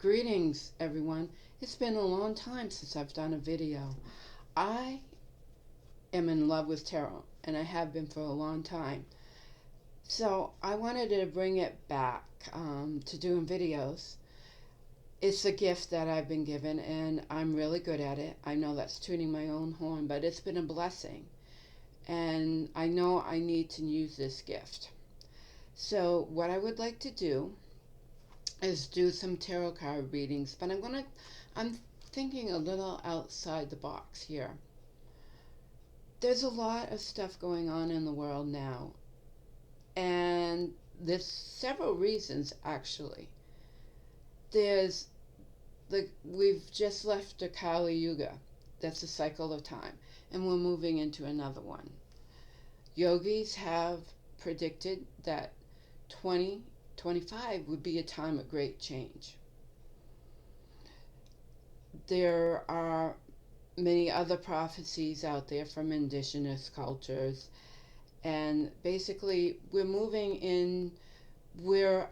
Greetings, everyone. It's been a long time since I've done a video. I am in love with tarot, and I have been for a long time. So I wanted to bring it back to doing videos. It's a gift that I've been given, and I'm really good at it. I know that's tuning my own horn, but it's been a blessing. And I know I need to use this gift. So what I would like to do is do some tarot card readings, but I'm thinking a little outside the box here. There's a lot of stuff going on in the world now, and there's several reasons actually. We've just left the Kali Yuga. That's a cycle of time, and we're moving into another one. Yogis have predicted that 2025 would be a time of great change. There are many other prophecies out there from indigenous cultures, and basically we're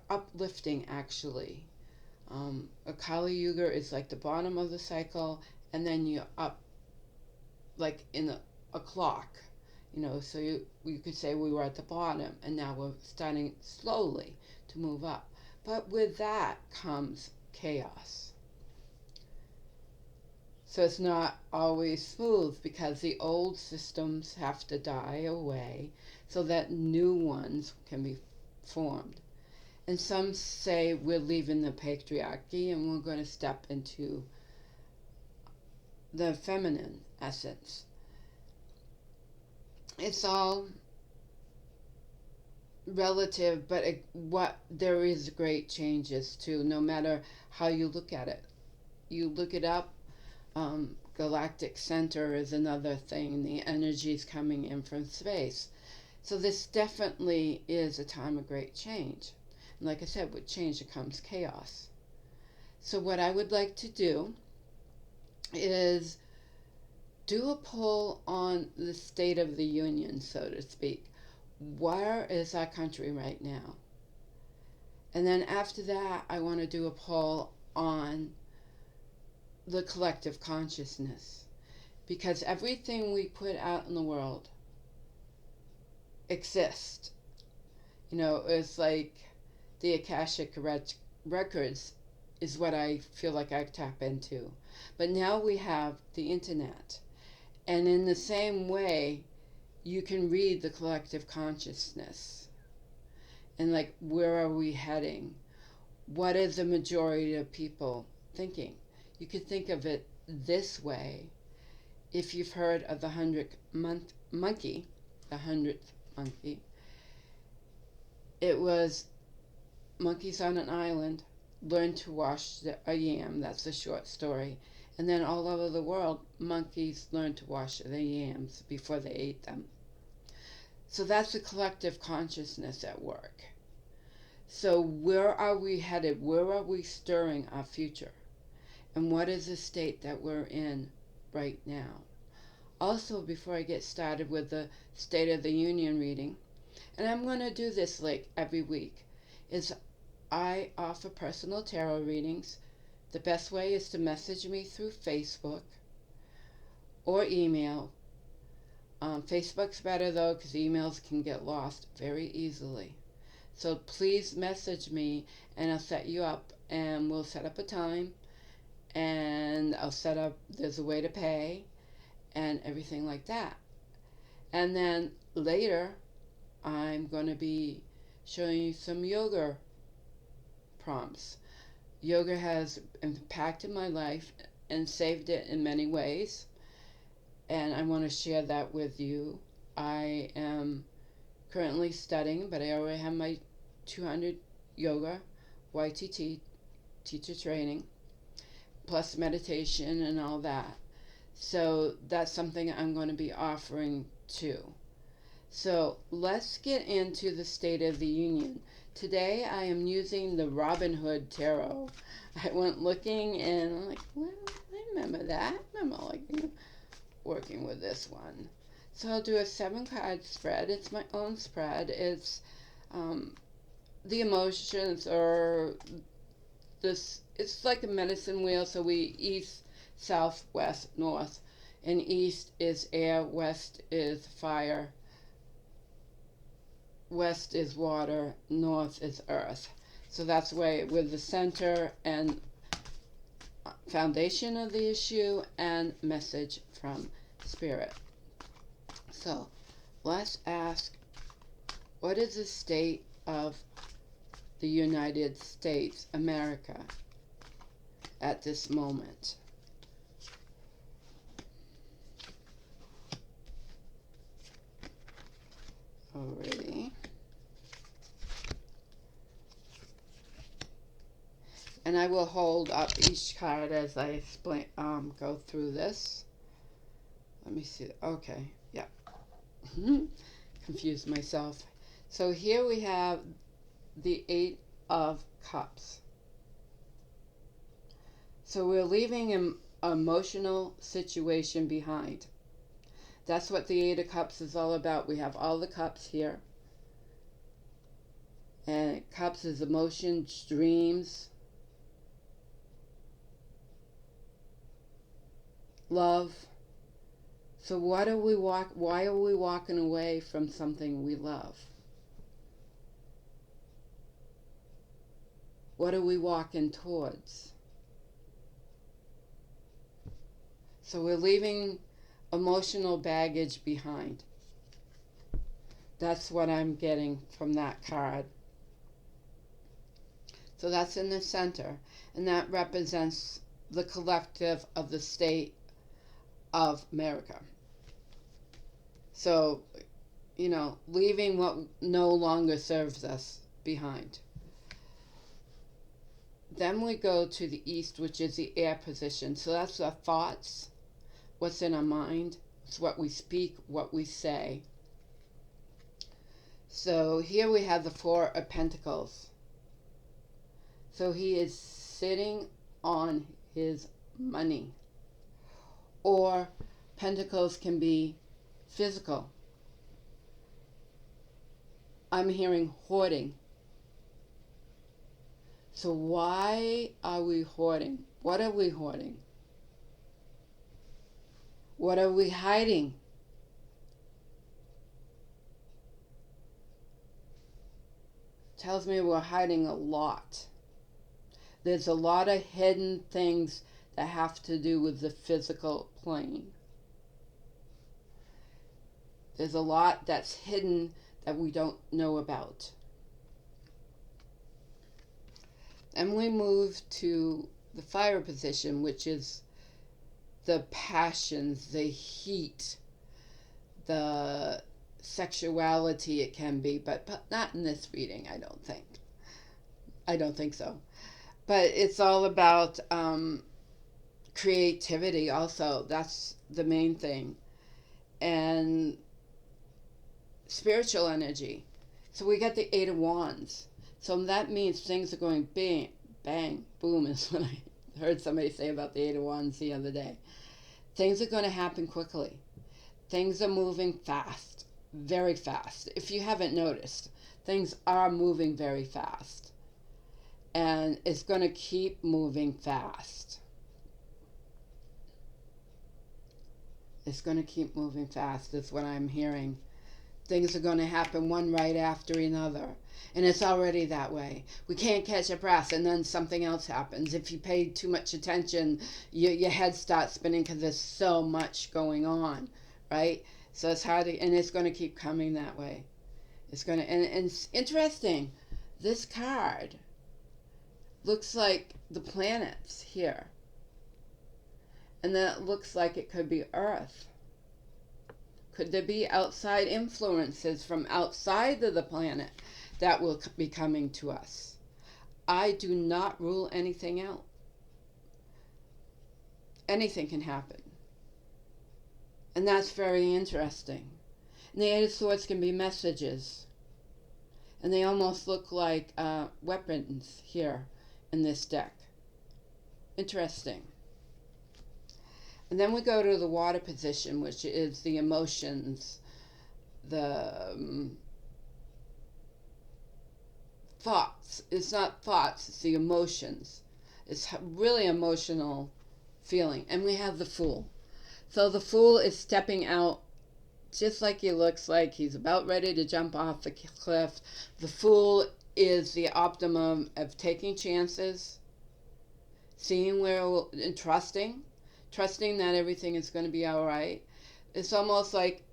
uplifting actually. A Kali Yuga is like the bottom of the cycle, and then you're up like in a clock, so you could say we were at the bottom, and now we're starting slowly to move up. But with that comes chaos. So it's not always smooth because the old systems have to die away so that new ones can be formed. And some say we're leaving the patriarchy and we're going to step into the feminine essence. It's all relative, but there is great changes too, no matter how you look at it. You look it up, galactic center is another thing. The energy is coming in from space. So this definitely is a time of great change. And like I said, with change comes chaos. So what I would like to do is do a poll on the state of the union, so to speak. Where is our country right now? And then after that, I want to do a poll on the collective consciousness, because everything we put out in the world exists. It's like the Akashic records is what I feel like I tap into. But now we have the internet, and in the same way you can read the collective consciousness and like, where are we heading? What is the majority of people thinking? You could think of it this way. If you've heard of the 100th monkey, it was monkeys on an island learned to wash a yam. That's a short story. And then all over the world, monkeys learned to wash their yams before they ate them. So that's the collective consciousness at work. So where are we headed? Where are we stirring our future? And what is the state that we're in right now? Also, before I get started with the State of the Union reading, and I'm going to do this like every week, is I offer personal tarot readings. The best way is to message me through Facebook or email. Facebook's better though, because emails can get lost very easily. So please message me and I'll set you up, and we'll set up a time, and there's a way to pay and everything like that. And then later I'm going to be showing you some yoga prompts. Yoga has impacted my life and saved it in many ways, and I want to share that with you. I am currently studying, but I already have my 200 yoga YTT teacher training, plus meditation and all that. So that's something I'm going to be offering too. So let's get into the State of the Union. Today I am using the Robin Hood Tarot. I went looking and I'm like, well, I remember that. I remember working with this one. So I'll do a 7-card spread. It's my own spread. It's the emotions or this, it's like a medicine wheel. So we east, south, west, north. And east is air, west is fire, west is water, north is earth. So that's why we're the center and foundation of the issue and message from spirit. So let's ask, what is the state of the United States, America, at this moment? Alrighty. And I will hold up each card as I explain, go through this. Let me see. Okay, yeah. Confused myself. So here we have the Eight of Cups. So we're leaving an emotional situation behind. That's what the Eight of Cups is all about. We have all the cups here. And cups is emotions, dreams, love. So why are we walking away from something we love? What are we walking towards? So we're leaving emotional baggage behind. That's what I'm getting from that card. So that's in the center, and that represents the collective of the state of America. So, leaving what no longer serves us behind. Then we go to the east, which is the air position. So that's our thoughts, what's in our mind. It's what we speak, what we say. So here we have the Four of Pentacles. So he is sitting on his money. Or pentacles can be physical. I'm hearing hoarding. So why are we hoarding? What are we hoarding? What are we hiding? Tells me we're hiding a lot. There's a lot of hidden things that have to do with the physical plane. There's a lot that's hidden that we don't know about. And we move to the fire position, which is the passions, the heat, the sexuality it can be, but not in this reading, I don't think. I don't think so. But it's all about creativity also. That's the main thing. And spiritual energy. So we got the Eight of Wands. So that means things are going bang, bang, boom, is what I heard somebody say about the Eight of Wands the other day. Things are going to happen quickly. Things are moving fast, very fast. If you haven't noticed, things are moving very fast. And it's going to keep moving fast. It's going to keep moving fast, is what I'm hearing. Things are going to happen one right after another. And it's already that way. We can't catch a breath and then something else happens. If you pay too much attention, your head starts spinning because there's so much going on, right? So it's hard to, and it's going to keep coming that way. It's going to, and it's interesting. This card looks like the planets here. And then it looks like it could be Earth. Could there be outside influences from outside of the planet that will be coming to us? I do not rule anything out. Anything can happen. And that's very interesting. And the Eight of Swords can be messages. And they almost look like weapons here in this deck. Interesting. And then we go to the water position, which is the emotions, the thoughts. It's not thoughts, it's the emotions. It's really emotional feeling. And we have the Fool. So the Fool is stepping out just like he looks like. He's about ready to jump off the cliff. The Fool is the optimum of taking chances, seeing where, and trusting that everything is going to be all right. It's almost like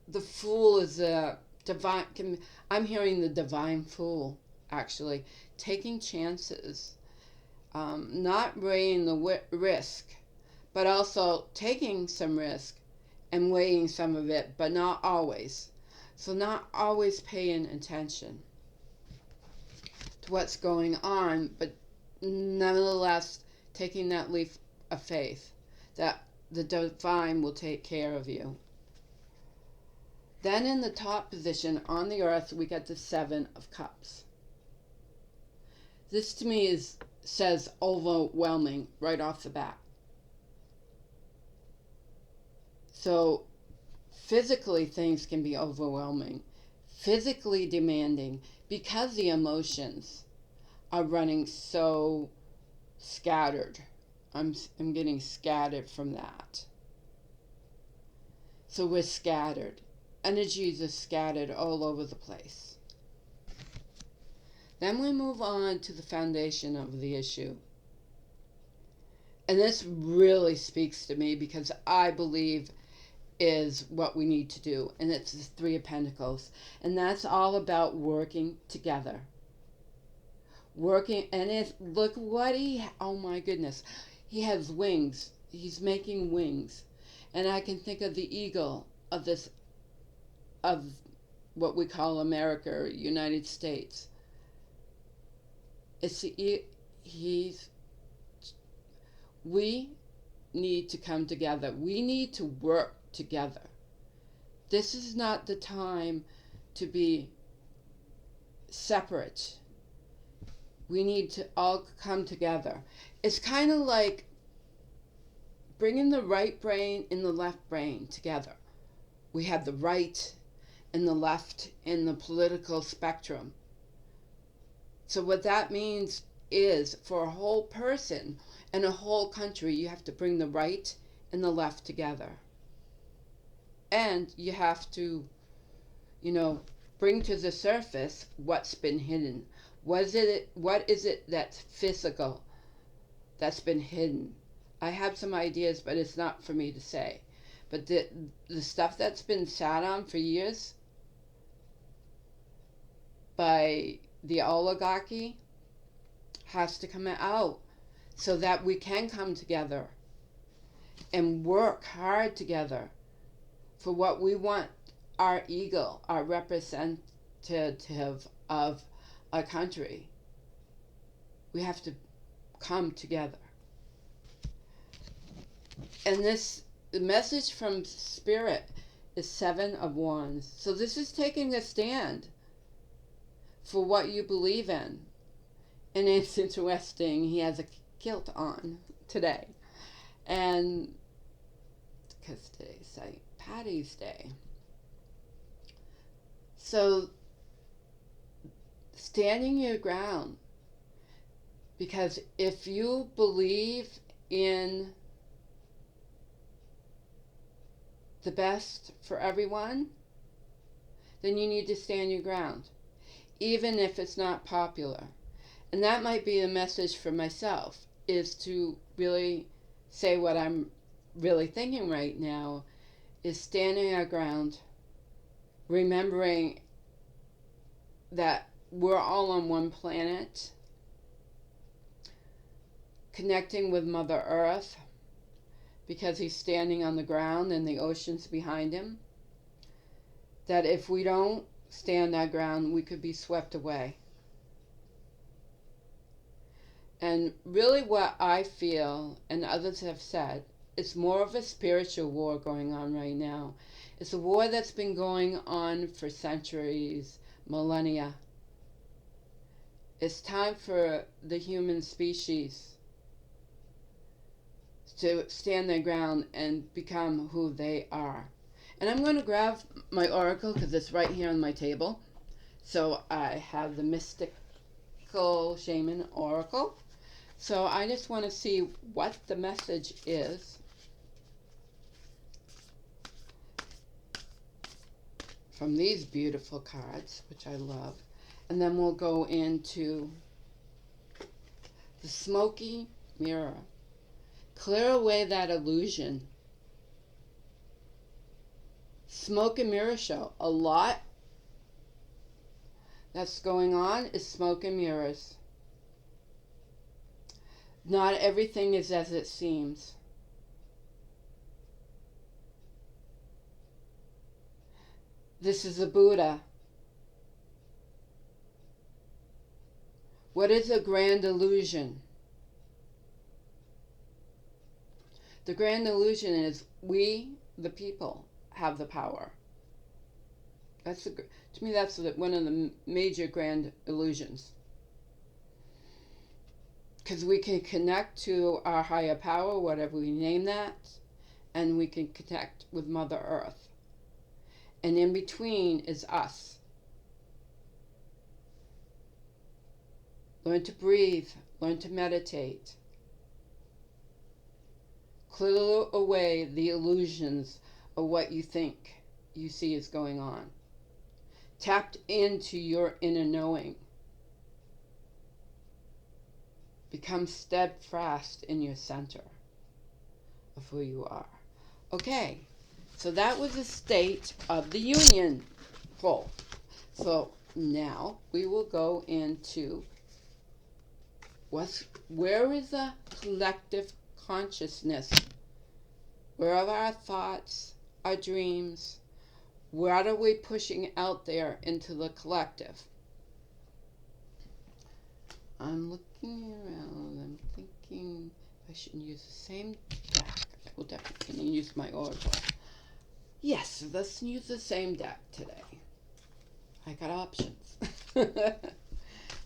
the Fool is a divine. I'm hearing the divine Fool, actually, taking chances, not weighing the risk, but also taking some risk and weighing some of it, but not always. So not always paying attention to what's going on, but nonetheless taking that leap of faith that the divine will take care of you. Then in the top position on the earth, we get the Seven of Cups. This to me says overwhelming right off the bat. So physically things can be overwhelming, physically demanding, because the emotions are running so scattered. I'm getting scattered from that. So we're scattered. Energies are scattered all over the place. Then we move on to the foundation of the issue. And this really speaks to me because I believe is what we need to do. And it's the Three of Pentacles. And that's all about working together. Working, and look what oh my goodness. He has wings. He's making wings. And I can think of the eagle of this, of what we call America or United States. We need to come together. We need to work together. This is not the time to be separate. We need to all come together. It's kind of like bringing the right brain and the left brain together. We have the right and the left in the political spectrum. So what that means is for a whole person and a whole country, you have to bring the right and the left together. And you have to, bring to the surface what's been hidden. What is it that's physical that's been hidden? I have some ideas, but it's not for me to say. But the stuff that's been sat on for years by the oligarchy has to come out so that we can come together and work hard together for what we want, our eagle, our representative of our country. We have to come together. And the message from Spirit is Seven of Wands. So this is taking a stand for what you believe in. And it's interesting, he has a kilt on today. And because today's St. Patty's Day. So standing your ground. Because if you believe in the best for everyone, then you need to stand your ground, even if it's not popular. And that might be a message for myself, is to really say what I'm really thinking right now, is standing our ground, remembering that we're all on one planet, connecting with Mother Earth, because he's standing on the ground and the ocean's behind him, that if we don't stand our ground, we could be swept away. And really what I feel, and others have said, it's more of a spiritual war going on right now. It's a war that's been going on for centuries, millennia. It's time for the human species to stand their ground and become who they are. And I'm going to grab my oracle because it's right here on my table. So I have the Mystical Shaman Oracle. So I just want to see what the message is from these beautiful cards, which I love. And then we'll go into the smoky mirror. Clear away that illusion. Smoke and mirror show. A lot that's going on is smoke and mirrors. Not everything is as it seems. This is a Buddha. What is a grand illusion? The grand illusion is we, the people, have the power. To me, that's one of the major grand illusions. Because we can connect to our higher power, whatever we name that, and we can connect with Mother Earth. And in between is us. Learn to breathe, learn to meditate. Clear away the illusions of what you think you see is going on. Tapped into your inner knowing. Become steadfast in your center of who you are. Okay, so that was the State of the Union poll. So now we will go into where is the collective consciousness? Where are our thoughts, our dreams? What are we pushing out there into the collective? I'm looking around, I'm thinking I shouldn't use the same deck. I will definitely use my oracle. Yes, let's use the same deck today. I got options.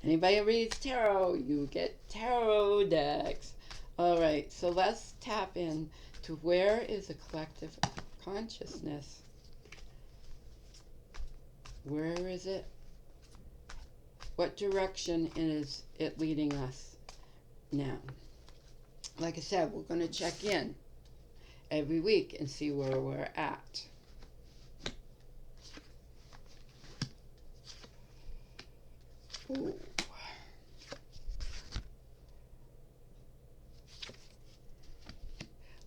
Anybody reads tarot, you get tarot decks. All right, so let's tap in to where is the collective consciousness? Where is it? What direction is it leading us now? Like I said, we're going to check in every week and see where we're at. Ooh.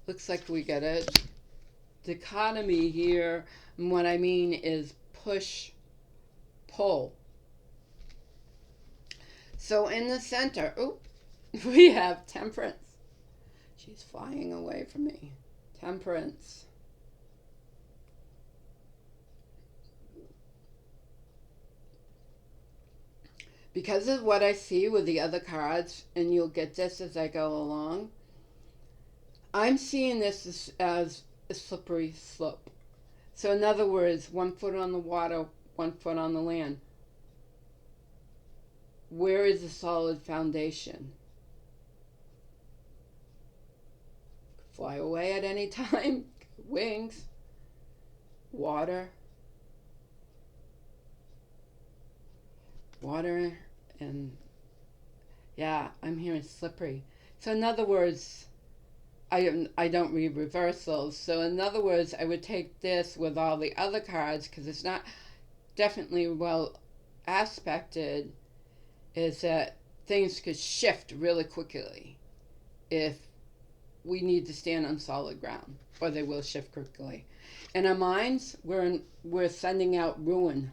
Looks like we got a dichotomy here. And what I mean is push, pull. So in the center, we have Temperance. She's flying away from me. Temperance. Because of what I see with the other cards, and you'll get this as I go along, I'm seeing this as a slippery slope. So in other words, 1 foot on the water, 1 foot on the land. Where is the solid foundation? Fly away at any time. Wings. Water. Water and yeah, I'm hearing slippery. So in other words, I don't read reversals. So in other words, I would take this with all the other cards because it's not definitely well aspected, is that things could shift really quickly if we need to stand on solid ground, or they will shift quickly. In our minds, we're sending out ruin.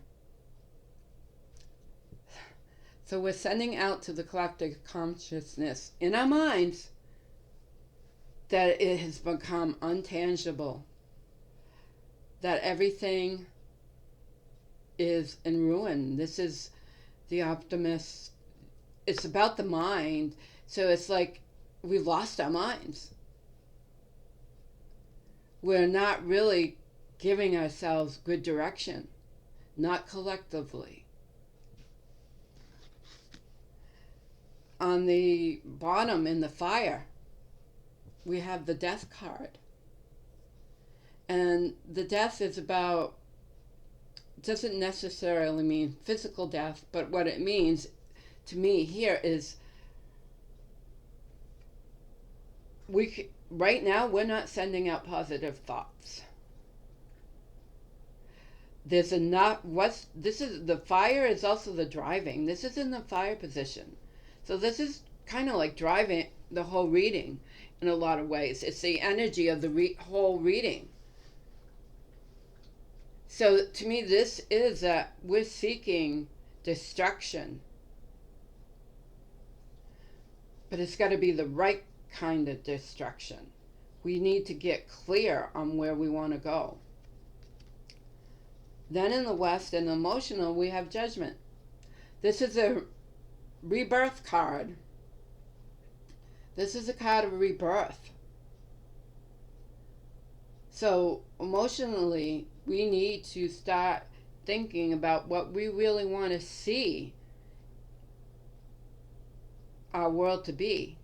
So we're sending out to the collective consciousness in our minds that it has become untangible, that everything is in ruin. This is the optimist. It's about the mind. So it's like we've lost our minds. We're not really giving ourselves good direction, not collectively. On the bottom in the fire, we have the death card. And the death is about, doesn't necessarily mean physical death, but what it means to me here is right now we're not sending out positive thoughts. There's enough. This is the fire is also the driving. This is in the fire position, so this is kind of like driving the whole reading in a lot of ways. It's the energy of the whole reading. So to me, this is that we're seeking destruction, but it's got to be the right kind of destruction. We need to get clear on where we want to go. Then in the West, in the emotional, we have judgment. This is a rebirth card. This is a card of rebirth. So emotionally, we need to start thinking about what we really want to see our world to be.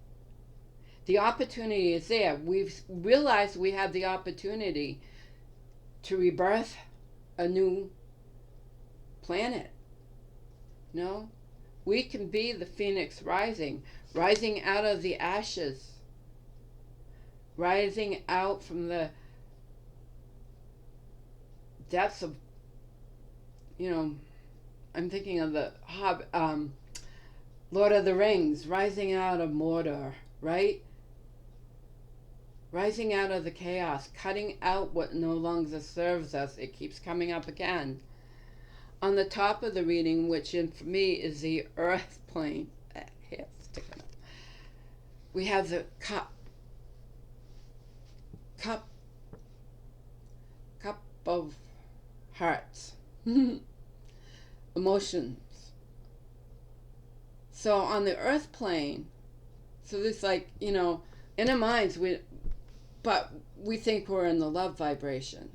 The opportunity is there. We've realized we have the opportunity to rebirth a new planet. No? We can be the phoenix rising out of the ashes, rising out from the depths of, I'm thinking of the Lord of the Rings, rising out of Mordor, right? Rising out of the chaos, cutting out what no longer serves us. It keeps coming up again. On the top of the reading, which for me is the earth plane, here, stick it up. We have the cup of hearts, emotions. So on the earth plane, so this in our minds, but we think we're in the love vibration.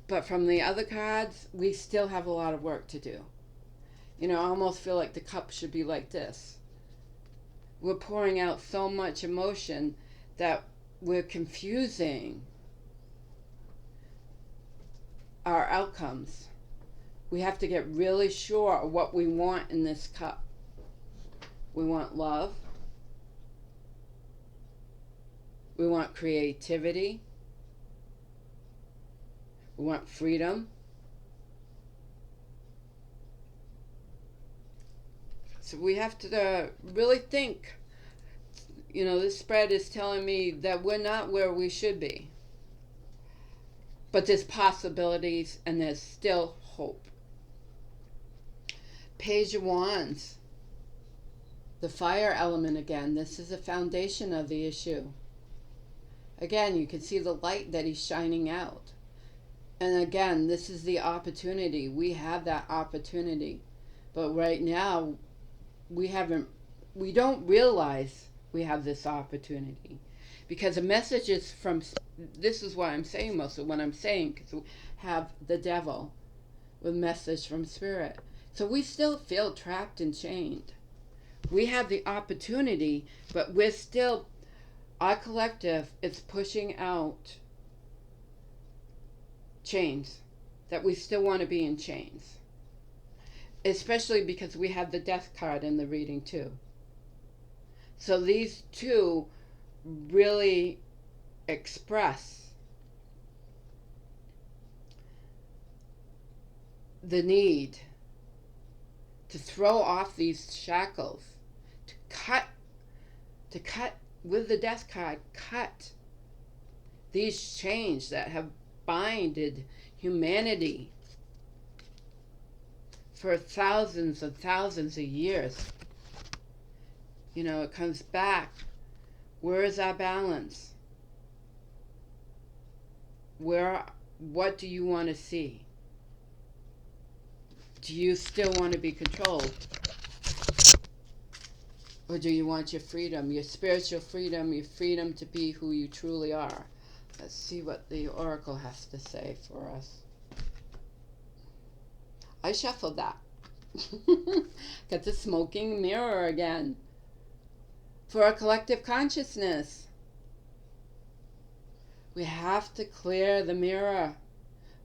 But from the other cards, we still have a lot of work to do. I almost feel like the cup should be like this. We're pouring out so much emotion that we're confusing our outcomes. We have to get really sure of what we want in this cup. We want love. We want creativity. We want freedom. So we have to really think. This spread is telling me that we're not where we should be. But there's possibilities and there's still hope. Page of Wands. The fire element again. This is the foundation of the issue. Again, you can see the light that he's shining out. And again, this is the opportunity. We have that opportunity. But right now, we don't realize we have this opportunity. Because the message is from, this is what I'm saying most of what I'm saying, because we have the devil with message from spirit. So we still feel trapped and chained. We have the opportunity, but we're still, our collective is pushing out chains, that we still want to be in chains. Especially because we have the death card in the reading too. So these two really express the need to throw off these shackles, to cut with the death card, cut these chains that have binded humanity for thousands and thousands of years. It comes back. Where is our balance? What do you want to see? Do you still want to be controlled? Or do you want your freedom, your spiritual freedom, your freedom to be who you truly are? Let's see what the Oracle has to say for us. I shuffled that. Got the smoking mirror again. For a collective consciousness, we have to clear the mirror.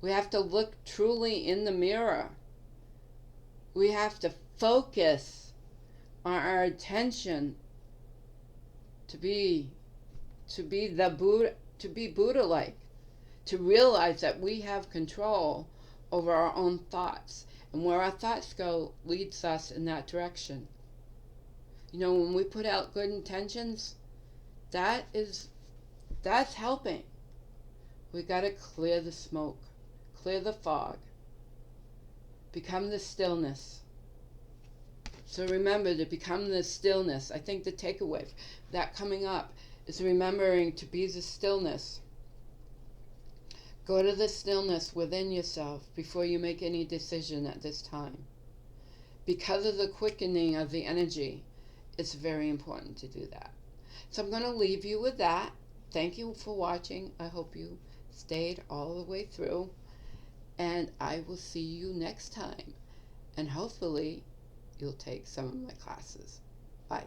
We have to look truly in the mirror. We have to focus our attention to be to be the Buddha, to be Buddha-like, to realize that we have control over our own thoughts, and where our thoughts go leads us in that direction. You know, when we put out good intentions, that's helping. We got to clear the smoke, clear the fog, become the stillness. So remember to become the stillness. I think the takeaway that coming up is remembering to be the stillness. Go to the stillness within yourself before you make any decision at this time. Because of the quickening of the energy, it's very important to do that. So I'm going to leave you with that. Thank you for watching. I hope you stayed all the way through. And I will see you next time. And hopefully you'll take some of my classes. Bye.